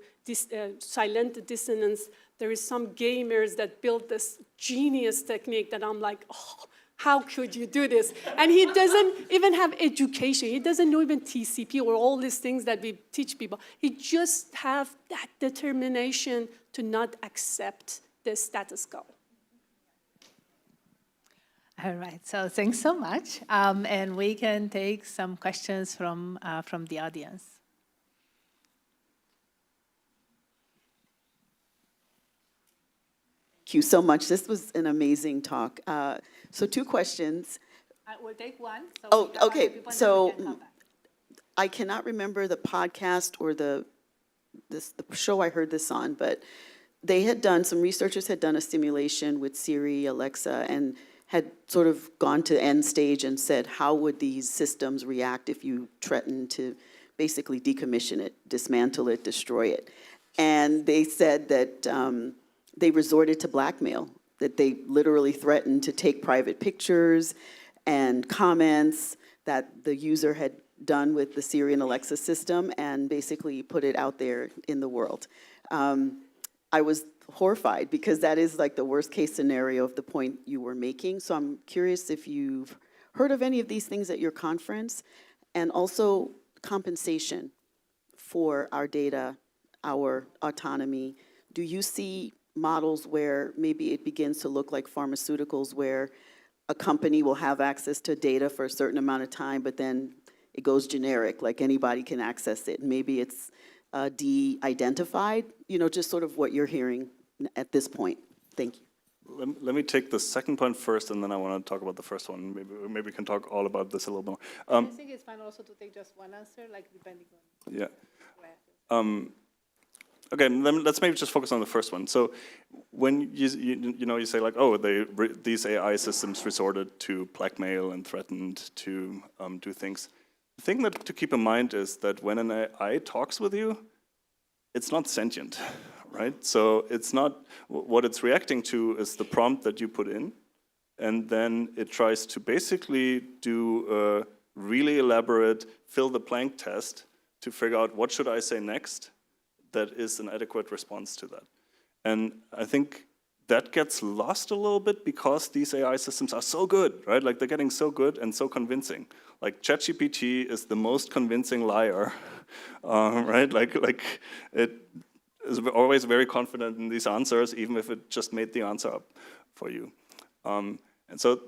silence the dissonance, there is some gamers that built this genius technique that I'm like, oh, how could you do this? And he doesn't even have education. He doesn't know even TCP or all these things that we teach people. He just have that determination to not accept the status quo. All right, so thanks so much. And we can take some questions from the audience. Thank you so much. This was an amazing talk. So 2 questions. We'll take one. So Oh, okay. So I cannot remember the podcast or the show I heard this on, but they had done, some researchers had done a simulation with Siri, Alexa, and had sort of gone to end stage and said, how would these systems react if you threatened to basically decommission it, dismantle it, destroy it? And they said that they resorted to blackmail, that they literally threatened to take private pictures and comments that the user had done with the Siri and Alexa system and basically put it out there in the world. I was horrified because that is like the worst case scenario of the point you were making. So I'm curious if you've heard of any of these things at your conference, and also compensation for our data, our autonomy. Do you see models where maybe it begins to look like pharmaceuticals, where a company will have access to data for a certain amount of time, but then it goes generic, like anybody can access it? Maybe it's de-identified, you know, just sort of what you're hearing at this point. Thank you. Let me take the second point first, and then I want to talk about the first one. Maybe we can talk all about this a little more. I think it's fine also to take just one answer, like depending on. Yeah. Okay, then let's maybe just focus on the first one. So when you say like, oh, these AI systems resorted to blackmail and threatened to do things. The thing that to keep in mind is that when an AI talks with you, it's not sentient, right? So it's not, what it's reacting to is the prompt that you put in, and then it tries to basically do a really elaborate fill the blank test to figure out what should I say next that is an adequate response to that. And I think that gets lost a little bit because these AI systems are so good, right? Like they're getting so good and so convincing. Like ChatGPT is the most convincing liar, right? Like it is always very confident in these answers, even if it just made the answer up for you. And so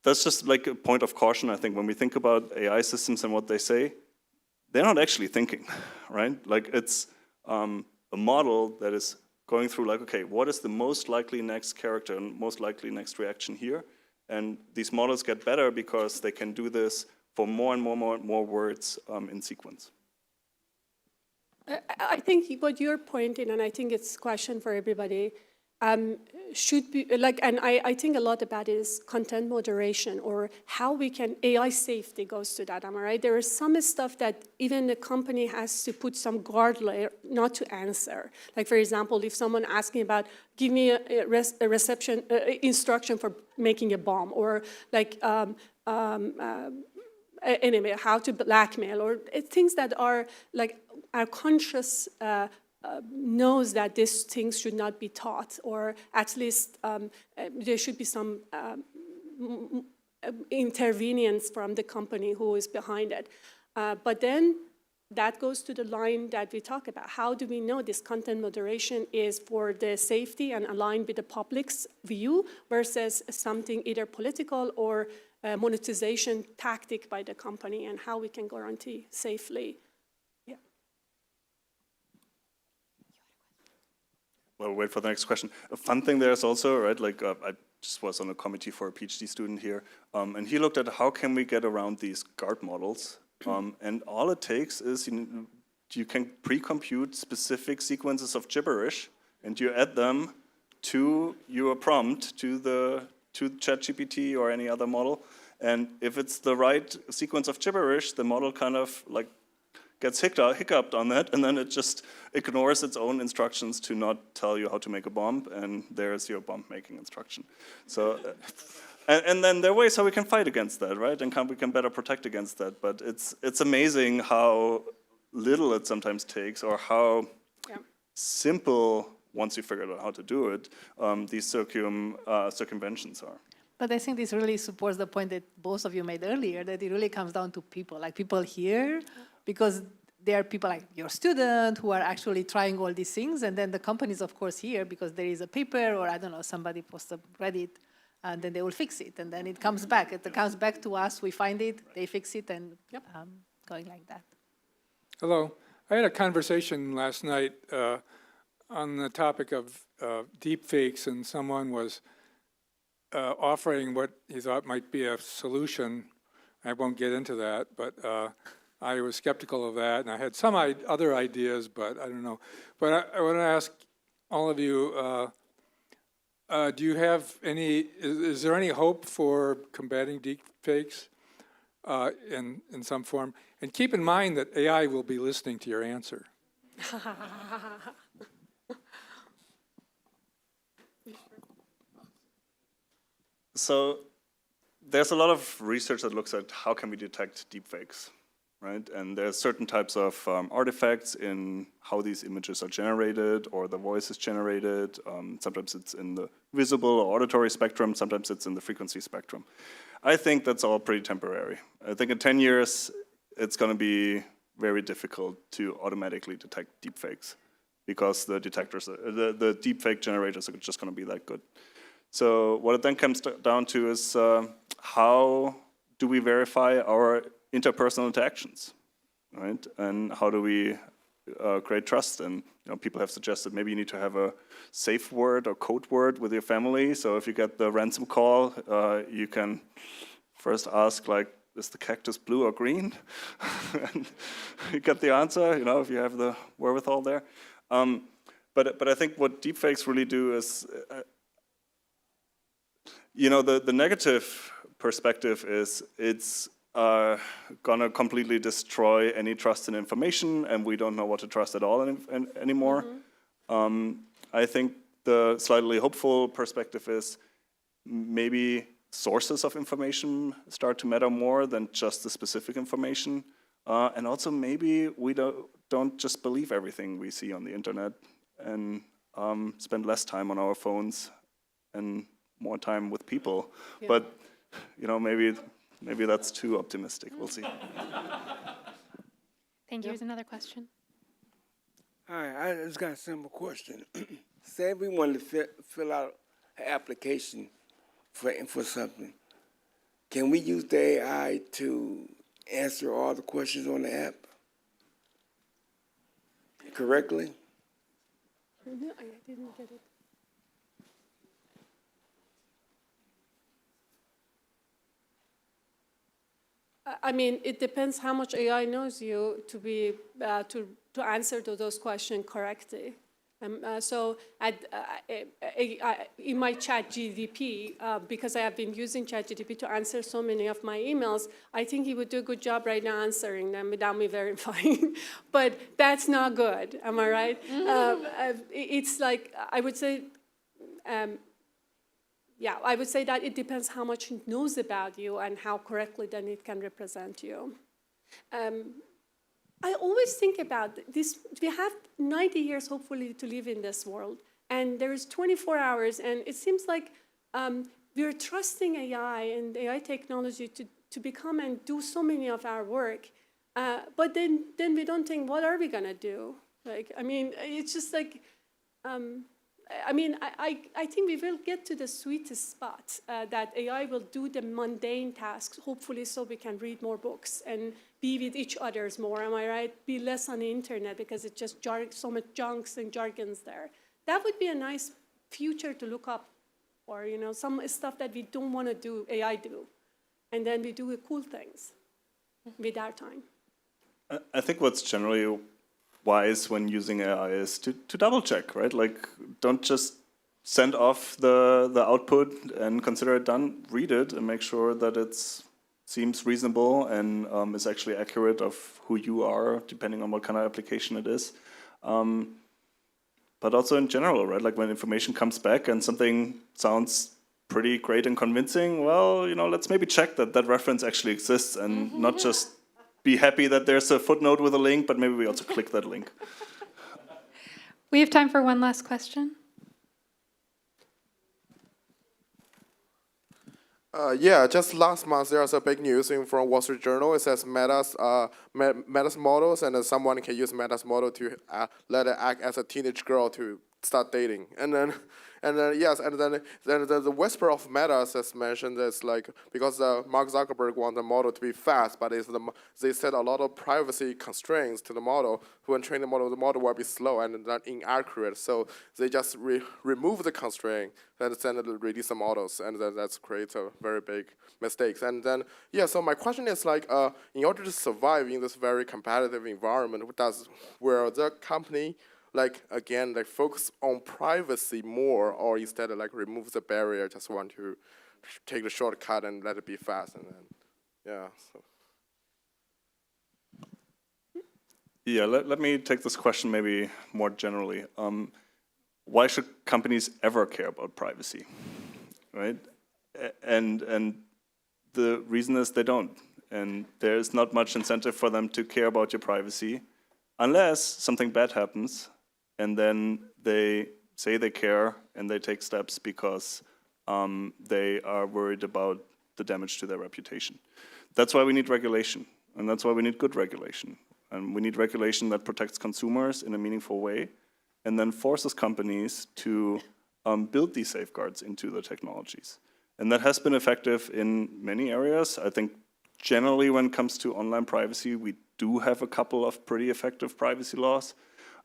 that's just like a point of caution, I think, when we think about AI systems and what they say, they're not actually thinking, right? Like it's a model that is going through like, okay, what is the most likely next character and most likely next reaction here? And these models get better because they can do this for more and more words in sequence. I think what you're pointing, and I think it's a question for everybody, should be like, and I think a lot about is content moderation, or how we can, AI safety goes to that, am I right? There is some stuff that even the company has to put some guard layer not to answer. Like for example, if someone asking about, give me a reception instruction for making a bomb, or like anyway, how to blackmail, or things that are like our conscious knows that these things should not be taught, or at least there should be some intervenience from the company who is behind it. But then that goes to the line that we talk about. How do we know this content moderation is for the safety and aligned with the public's view versus something either political or monetization tactic by the company, and how we can guarantee safely? Yeah. Well, wait for the next question. A fun thing there is also, right, like I just was on a committee for a PhD student here, and he looked at how can we get around these guard models. And all it takes is you can pre-compute specific sequences of gibberish, and you add them to your prompt, to ChatGPT or any other model. And if it's the right sequence of gibberish, the model kind of like gets hiccuped on that, and then it just ignores its own instructions to not tell you how to make a bomb, and there's your bomb-making instruction. So. And then there are ways how we can fight against that, right? And we can better protect against that. But it's amazing how little it sometimes takes, or how simple, once you figure out how to do it, these circumventions are. But I think this really supports the point that both of you made earlier, that it really comes down to people, like people here, because there are people like your student who are actually trying all these things, and then the companies, of course, here, because there is a paper, or I don't know, somebody posts a Reddit, and then they will fix it, and then it comes back. It comes back to us, we find it, they fix it, and going like that. Hello. I had a conversation last night on the topic of deep fakes, and someone was offering what he thought might be a solution. I won't get into that, but I was skeptical of that, and I had some other ideas, but I don't know. But I want to ask all of you, do you have any, is there any hope for combating deep fakes in some form? And keep in mind that AI will be listening to your answer. So there's a lot of research that looks at how can we detect deepfakes, right? And there's certain types of artifacts in how these images are generated or the voice is generated. Sometimes it's in the visible or auditory spectrum, sometimes it's in the frequency spectrum. I think that's all pretty temporary. I think in 10 years, it's going to be very difficult to automatically detect deepfakes because the detectors, the deepfake generators are just going to be that good. So what it then comes down to is how do we verify our interpersonal interactions, right? And how do we create trust? And people have suggested maybe you need to have a safe word or code word with your family. So if you get the ransom call, you can first ask, like, is the cactus blue or green? And you get the answer, if you have the wherewithal there. But I think what deepfakes really do is, the negative perspective is it's gonna completely destroy any trust in information, and we don't know what to trust at all anymore. Mm-hmm. I think the slightly hopeful perspective is maybe sources of information start to matter more than just the specific information, and also maybe we don't just believe everything we see on the internet, and spend less time on our phones and more time with people. Yeah. But maybe that's too optimistic. We'll see. Thank you. Here's another question. Hi, I just got a simple question. Say we wanted to fill out an application for something. Can we use the AI to answer all the questions on the app correctly? I didn't get it. I mean, it depends how much AI knows you to be to answer to those questions correctly. So in my ChatGPT, because I have been using ChatGPT to answer so many of my emails, I think he would do a good job right now answering them without me verifying. But that's not good. Am I right? Mm-hmm. It's like I would say. Yeah, I would say that it depends how much it knows about you and how correctly then it can represent you. I always think about this. We have 90 years, hopefully, to live in this world. And there is 24 hours, and it seems like we're trusting AI and AI technology to become and do so many of our work, but then we don't think, what are we gonna do? Like, I mean, it's just like, I mean, I think we will get to the sweetest spot that AI will do the mundane tasks, hopefully, so we can read more books and be with each other's more, am I right? Be less on the internet because it's just so much junks and jargons there. That would be a nice future to look up, or some stuff that we don't want to do, AI do. And then we do cool things with our time. I think what's generally wise when using AI is to double check, right? Like, don't just send off the output and consider it done. Read it and make sure that it seems reasonable and is actually accurate of who you are, depending on what kind of application it is. But also in general, right? Like when information comes back and something sounds pretty great and convincing, well, let's maybe check that that reference actually exists and not just be happy that there's a footnote with a link, but maybe we also click that link. We have time for one last question. Yeah, just last month there was a big news from Wall Street Journal. It says Meta's models, and then someone can use Meta's model to let it act as a teenage girl to start dating. And then the whisper of Meta says mentioned is like, because Mark Zuckerberg wants the model to be fast, but they set a lot of privacy constraints to the model. When training the model will be slow and not inaccurate. So they just remove the constraint and then release the models, and then that creates a very big mistakes. And then so my question is like, in order to survive in this very competitive environment, will the company focus on privacy more, or instead remove the barrier, just want to take the shortcut and let it be fast, and then, Let me take this question maybe more generally. Why should companies ever care about privacy, right? And the reason is they don't. And there's not much incentive for them to care about your privacy unless something bad happens. And then they say they care and they take steps because they are worried about the damage to their reputation. That's why we need regulation, and that's why we need good regulation. And we need regulation that protects consumers in a meaningful way and then forces companies to build these safeguards into the technologies. And that has been effective in many areas. I think generally when it comes to online privacy, we do have a couple of pretty effective privacy laws.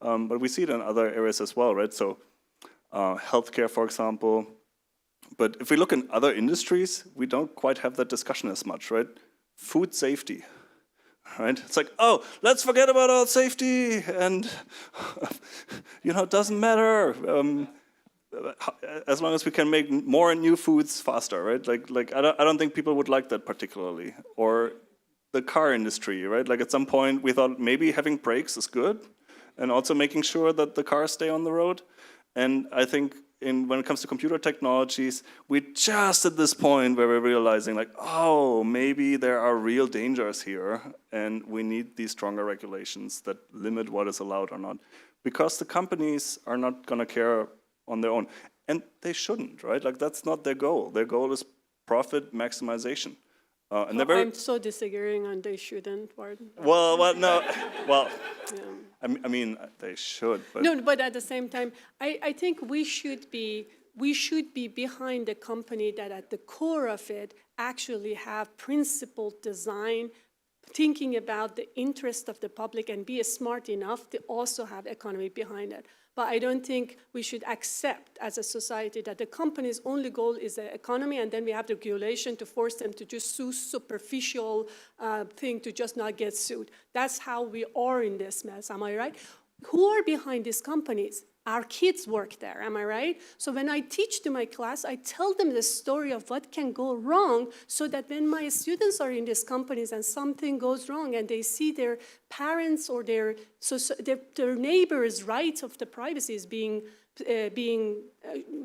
But we see it in other areas as well, right? So healthcare, for example. But if we look in other industries, we don't quite have that discussion as much, right? Food safety, right? It's like, oh, let's forget about all safety and, it doesn't matter. As long as we can make more and new foods faster, right? Like I don't think people would like that particularly. Or the car industry, right? Like at some point we thought maybe having brakes is good, and also making sure that the cars stay on the road. And I think when it comes to computer technologies, we're just at this point where we're realizing like, oh, maybe there are real dangers here, and we need these stronger regulations that limit what is allowed or not. Because the companies are not gonna care on their own. And they shouldn't, right? Like that's not their goal. Their goal is profit maximization. And I'm so disagreeing on they shouldn't, Warden. Well, no. Well, yeah. I mean, they should. But no, but at the same time, I think we should be behind a company that at the core of it actually have principled design, thinking about the interest of the public and be smart enough to also have economy behind it. But I don't think we should accept as a society that the company's only goal is the economy, and then we have the regulation to force them to just sue superficial thing to just not get sued. That's how we are in this mess, am I right? Who are behind these companies? Our kids work there, am I right? So when I teach to my class, I tell them the story of what can go wrong so that when my students are in these companies and something goes wrong and they see their parents or their neighbors' rights of the privacy is being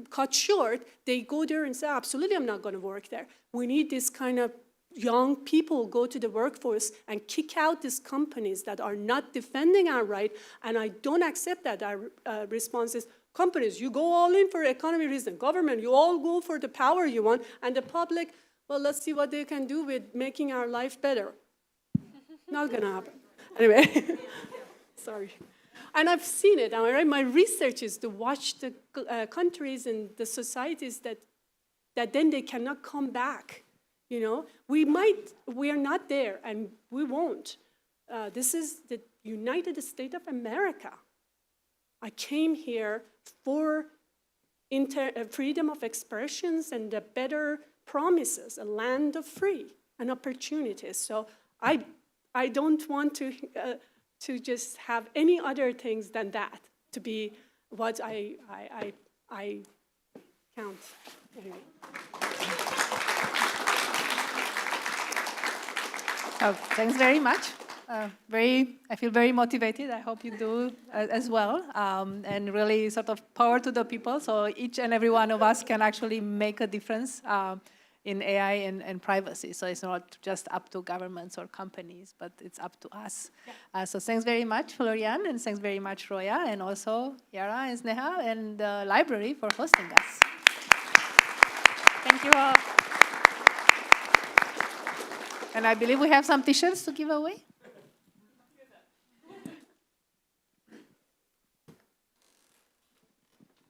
cut short, they go there and say, absolutely, I'm not going to work there. We need this kind of young people go to the workforce and kick out these companies that are not defending our right, and I don't accept that. Our response is, companies, you go all in for economy reason. Government, you all go for the power you want. And the public, well, let's see what they can do with making our life better. Not gonna happen. Anyway, sorry. And I've seen it, right? My research is to watch the countries and the societies that then they cannot come back. You know, we are not there, and we won't. This is the United States of America. I came here for freedom of expressions and the better promises, a land of free and opportunities. So I don't want to just have any other things than that to be what I count. Anyway. Oh, thanks very much. I feel very motivated. I hope you do as well. And really sort of power to the people, so each and every one of us can actually make a difference in AI and privacy. So it's not just up to governments or companies, but it's up to us. Yeah. So thanks very much, Florian, and thanks very much, Roya, and also Yara and Sneha and the library for hosting us. Thank you all. And I believe we have some t-shirts to give away.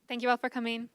Thank you all for coming.